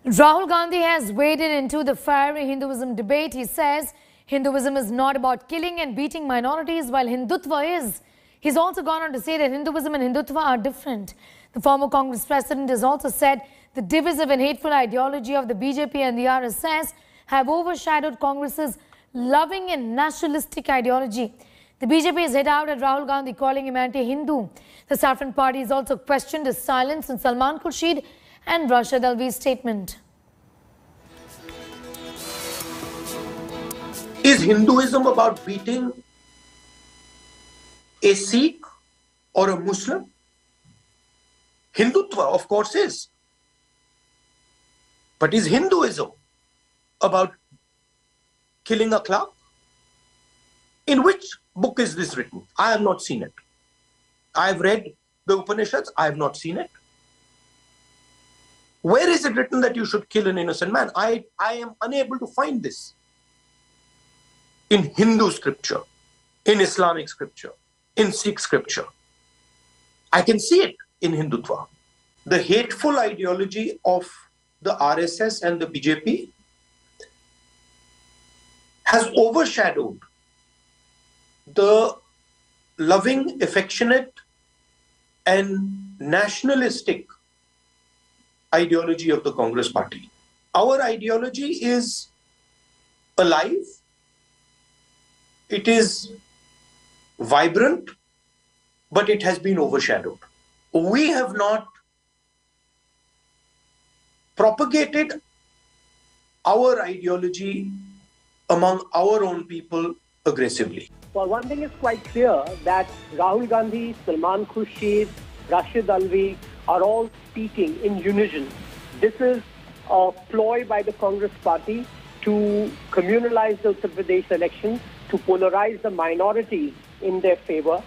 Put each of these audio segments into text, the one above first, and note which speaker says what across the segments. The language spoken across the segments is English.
Speaker 1: Rahul Gandhi has waded into the fiery Hinduism debate. He says Hinduism is not about killing and beating minorities, while Hindutva is. He's also gone on to say that Hinduism and Hindutva are different. The former Congress president has also said the divisive and hateful ideology of the BJP and the RSS have overshadowed Congress's loving and nationalistic ideology. The BJP has hit out at Rahul Gandhi, calling him anti-Hindu. The Saffron Party has also questioned his silence in Salman Khurshid and Rashid Alvi's statement.
Speaker 2: Is Hinduism about beating a Sikh or a Muslim? Hindutva, of course, is. But is Hinduism about killing a clerk? In which book is this written? I have not seen it. I have read the Upanishads. I have not seen it. Where is it written that you should kill an innocent man? I am unable to find this in Hindu scripture, in Islamic scripture, in Sikh scripture. I can see it in Hindutva. The hateful ideology of the RSS and the BJP has overshadowed the loving, affectionate, and nationalistic ideology of the Congress party. Our ideology is alive, it is vibrant, but it has been overshadowed. We have not propagated our ideology among our own people aggressively.
Speaker 3: Well, one thing is quite clear that Rahul Gandhi, Salman Khurshid, Rashid Alvi are all speaking in unison. This is a ploy by the Congress party to communalize the Uttar Pradesh elections, to polarize the minorities in their favor.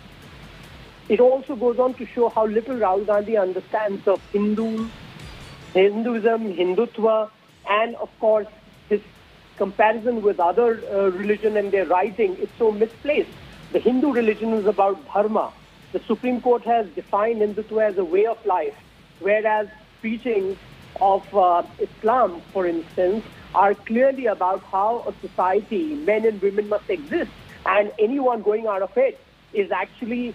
Speaker 3: It also goes on to show how little Rahul Gandhi understands of Hinduism, Hindutva, and of course his comparison with other religion and their writing is so misplaced. The Hindu religion is about dharma. The Supreme Court has defined Hindutva as a way of life, whereas preachings of Islam, for instance, are clearly about how a society, men and women must exist, and anyone going out of it is actually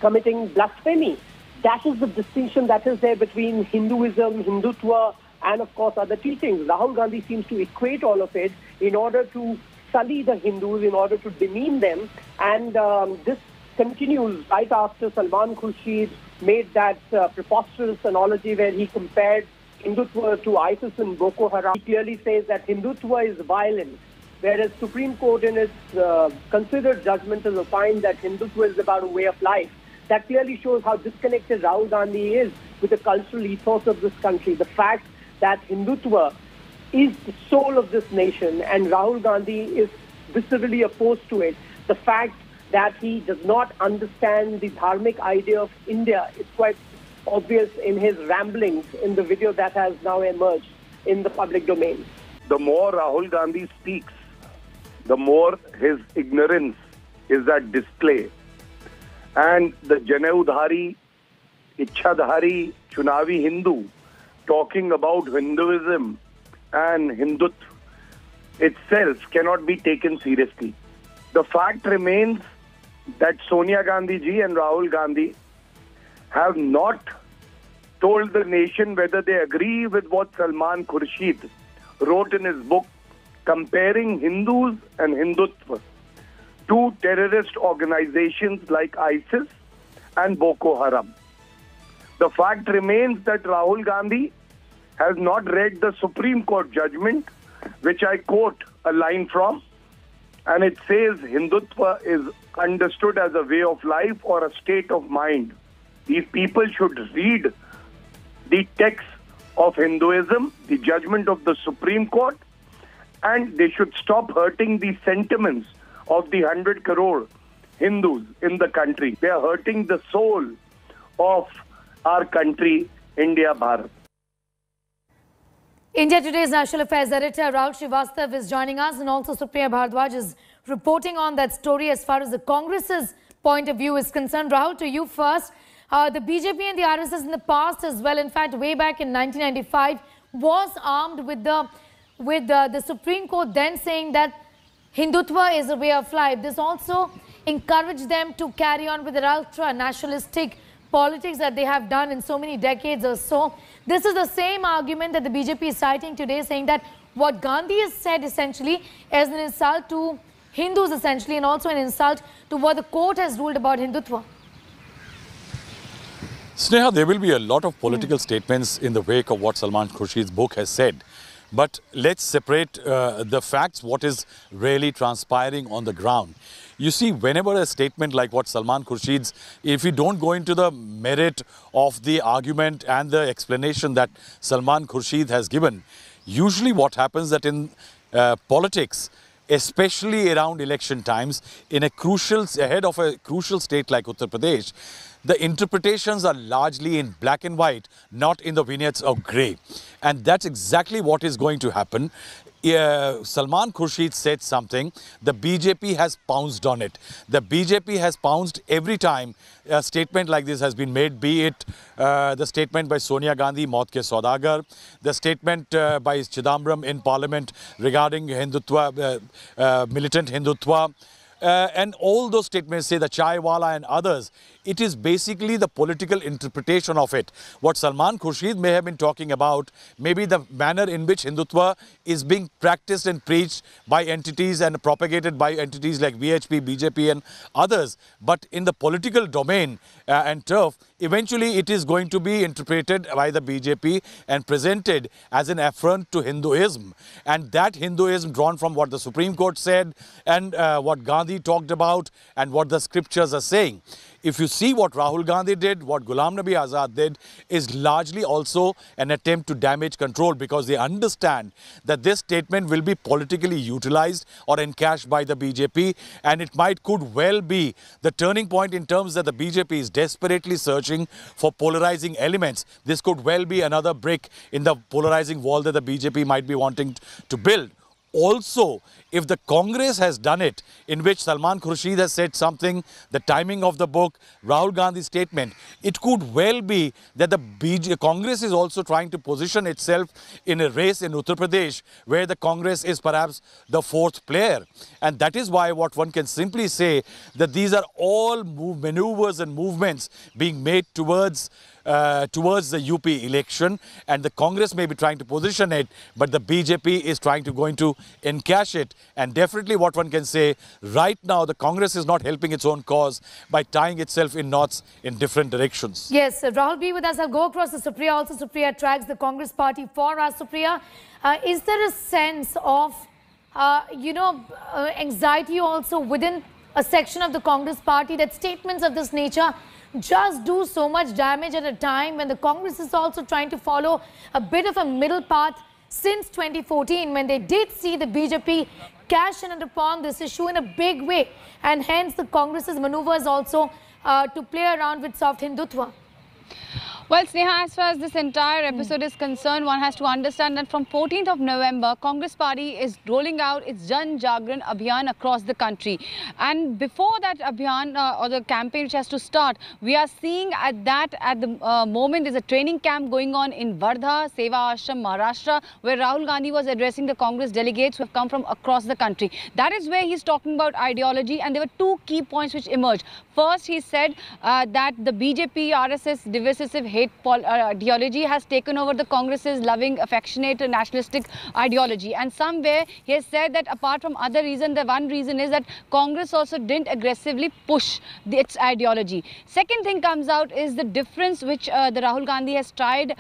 Speaker 3: committing blasphemy. That is the distinction that is there between Hinduism, Hindutva, and of course other teachings. Rahul Gandhi seems to equate all of it in order to sully the Hindus, in order to demean them, and this continues right after Salman Khurshid made that preposterous analogy where he compared Hindutva to ISIS and Boko Haram. He clearly says that Hindutva is violent, whereas Supreme Court in its considered judgment has opined that Hindutva is about a way of life. That clearly shows how disconnected Rahul Gandhi is with the cultural ethos of this country. The fact that Hindutva is the soul of this nation and Rahul Gandhi is viscerally opposed to it. The fact that he does not understand the dharmic idea of India is quite obvious in his ramblings in the video that has now emerged in the public domain.
Speaker 4: The more Rahul Gandhi speaks, the more his ignorance is at display. And the Janeudhari, Ichchadhari, Chunavi Hindu talking about Hinduism and Hindutva itself cannot be taken seriously. The fact remains that Sonia Gandhi ji and Rahul Gandhi have not told the nation whether they agree with what Salman Khurshid wrote in his book comparing Hindus and Hindutva to terrorist organizations like ISIS and Boko Haram. The fact remains that Rahul Gandhi has not read the Supreme Court judgment, which I quote a line from, and it says Hindutva is understood as a way of life or a state of mind. These people should read the text of Hinduism, the judgment of the Supreme Court, and they should stop hurting the sentiments of the 100 crore Hindus in the country. They are hurting the soul of our country, India, Bharat.
Speaker 1: India Today's National Affairs Editor Rahul Srivastav is joining us, and also Supriya Bhardwaj is reporting on that story as far as the Congress's point of view is concerned. Rahul, to you first. The BJP and the RSS in the past as well, in fact, way back in 1995, was armed with the Supreme Court then saying that Hindutva is a way of life. This also encouraged them to carry on with their ultra-nationalistic politics that they have done in so many decades or so. This is the same argument that the BJP is citing today, saying that what Gandhi has said essentially is an insult to Hindus essentially, and also an insult to what the court has ruled about Hindutva.
Speaker 5: Sneha, there will be a lot of political statements in the wake of what Salman Khurshid's book has said. But let's separate the facts, what is really transpiring on the ground. You see, whenever a statement like what Salman Khurshid's, if you don't go into the merit of the argument and the explanation that Salman Khurshid has given, usually what happens that in politics, especially around election times, ahead of a crucial state like Uttar Pradesh, the interpretations are largely in black and white, not in the vignettes of grey. And that's exactly what is going to happen. Salman Khurshid said something, the BJP has pounced on it. The BJP has pounced every time a statement like this has been made, be it the statement by Sonia Gandhi, Maut ke Saudagar, the statement by Chidambaram in Parliament regarding Hindutva, militant Hindutva, and all those statements, say the Chai Wala and others, it is basically the political interpretation of it. What Salman Khurshid may have been talking about, maybe the manner in which Hindutva is being practiced and preached by entities and propagated by entities like VHP, BJP and others. But in the political domain and turf, eventually it is going to be interpreted by the BJP and presented as an affront to Hinduism. And that Hinduism drawn from what the Supreme Court said and what Gandhi talked about and what the scriptures are saying. If you see what Rahul Gandhi did, what Ghulam Nabi Azad did, is largely also an attempt to damage control, because they understand that this statement will be politically utilized or encashed by the BJP, and it could well be the turning point in terms that the BJP is desperately searching for polarizing elements. This could well be another brick in the polarizing wall that the BJP might be wanting to build. Also, if the Congress has done it, in which Salman Khurshid has said something, the timing of the book, Rahul Gandhi's statement, it could well be that the Congress is also trying to position itself in a race in Uttar Pradesh, where the Congress is perhaps the fourth player. And that is why what one can simply say that these are all maneuvers and movements being made towards the UP election, and the Congress may be trying to position it, but the BJP is trying to encash it. And definitely what one can say, right now the Congress is not helping its own cause by tying itself in knots in different directions.
Speaker 1: Yes, Rahul, be with us. I'll go across to Supriya. Also, Supriya tracks the Congress party for us. Supriya, is there a sense of, anxiety also within a section of the Congress party that statements of this nature just do so much damage at a time when the Congress is also trying to follow a bit of a middle path since 2014, when they did see the BJP cash in upon this issue in a big way, and hence the Congress's maneuvers also to play around with soft Hindutva?
Speaker 6: Well, Sneha, as far as this entire episode is concerned, one has to understand that from 14th of November, Congress party is rolling out its Jan Jagran Abhiyan across the country. And before that Abhiyan or the campaign which has to start, we are seeing at the moment there's a training camp going on in Wardha, Seva Ashram, Maharashtra, where Rahul Gandhi was addressing the Congress delegates who have come from across the country. That is where he's talking about ideology, and there were two key points which emerged. First, he said that the BJP, RSS divisive hate ideology has taken over the Congress's loving, affectionate, nationalistic ideology. And somewhere he has said that apart from other reasons, the one reason is that Congress also didn't aggressively push its ideology. Second thing comes out is the difference which the Rahul Gandhi has tried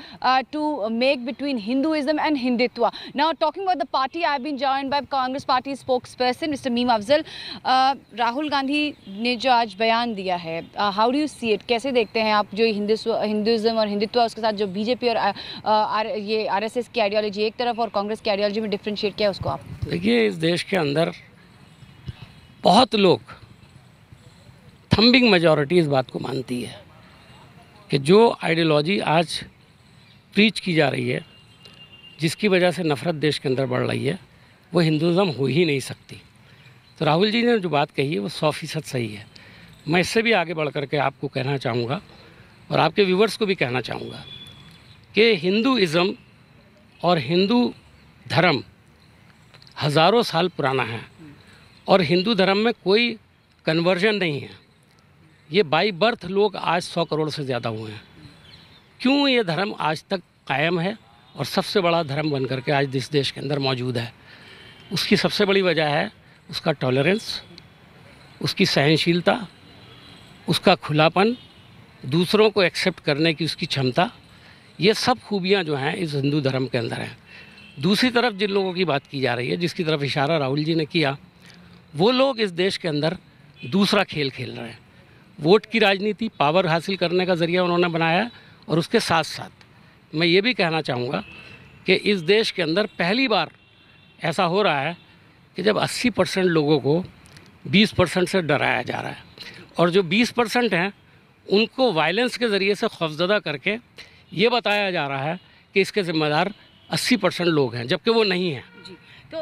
Speaker 6: to make between Hinduism and Hindutva. Now, talking about the party, I have been joined by Congress party spokesperson, Mr. Meem Afzal. Rahul Gandhi ने जो आज बयान दिया है, how do you see it? कैसे देखते हैं आप जो हिंदुइज्म और हिंदुत्व, उसके साथ जो बीजेपी और ये आरएसएस की आइडियोलॉजी एक तरफ और कांग्रेस की आइडियोलॉजी में डिफरेंशिएट किया उसको आप?
Speaker 7: देखिए, इस देश के अंदर बहुत लोग, थम्बिंग मेजॉरिटी इस बात को मानती है कि जो आइडियोलॉजी आज प्रीच की जा रही है, जिसकी वजह से नफरत देश के अंदर बढ़ रही है, वो हिंदुइज्म हो ही नहीं सकती। तो राहुल जी ने जो बात कही है वो 100% सही है। मैं इससे भी आगे बढ़ करके आपको कहना चाहूँगा और आपके व्यूवर्स को भी कहना चाहूँगा कि हिंदुइज़्म और हिंदू धर्म हज़ारों साल पुराना है और हिंदू धर्म में कोई कन्वर्जन नहीं है। ये बाई बर्थ लोग आज 100 करोड़ से ज़्यादा हुए हैं। क्यों ये धर्म आज तक कायम है और सबसे बड़ा धर्म बन करके आज इस देश के अंदर मौजूद है? उसकी सबसे बड़ी वजह है उसका टॉलरेंस, उसकी सहनशीलता, उसका खुलापन, दूसरों को एक्सेप्ट करने की उसकी क्षमता। ये सब खूबियाँ जो हैं इस हिंदू धर्म के अंदर हैं। दूसरी तरफ जिन लोगों की बात की जा रही है, जिसकी तरफ इशारा राहुल जी ने किया, वो लोग इस देश के अंदर दूसरा खेल खेल रहे हैं। वोट की राजनीति, पावर हासिल करने का ज़रिया उन्होंने बनाया है। और उसके साथ साथ मैं ये भी कहना चाहूँगा कि इस देश के अंदर पहली बार ऐसा हो रहा है कि जब 80% लोगों को 20% से डराया जा रहा है और जो 20% हैं उनको वायलेंस के ज़रिए से खौफज़दा करके ये बताया जा रहा है कि इसके ज़िम्मेदार 80% लोग हैं, जबकि वो नहीं हैं।
Speaker 6: So,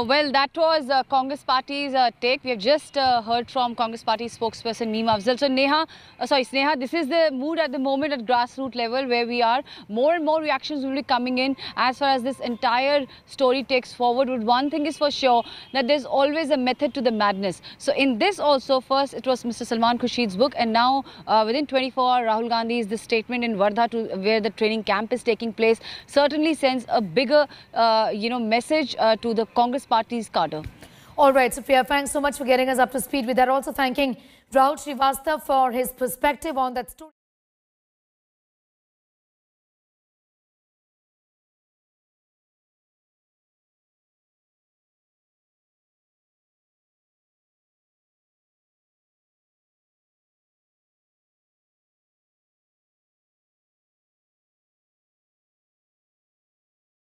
Speaker 6: well, that was Congress Party's take. We have just heard from Congress Party spokesperson Neem Afzal. So, Sneha, this is the mood at the moment at grassroots level where we are. More and more reactions will be coming in as far as this entire story takes forward. But one thing is for sure, that there's always a method to the madness. So, in this also, first it was Mr. Salman Khurshid's book, and now within 24 hours, Rahul Gandhi is the statement in Wardha where the training camp is taking place. Certainly sends a bigger, message to the Congress Party's cadre.
Speaker 1: All right, Sophia, thanks so much for getting us up to speed with that. Also thanking Rahul Srivastava for his perspective on that story.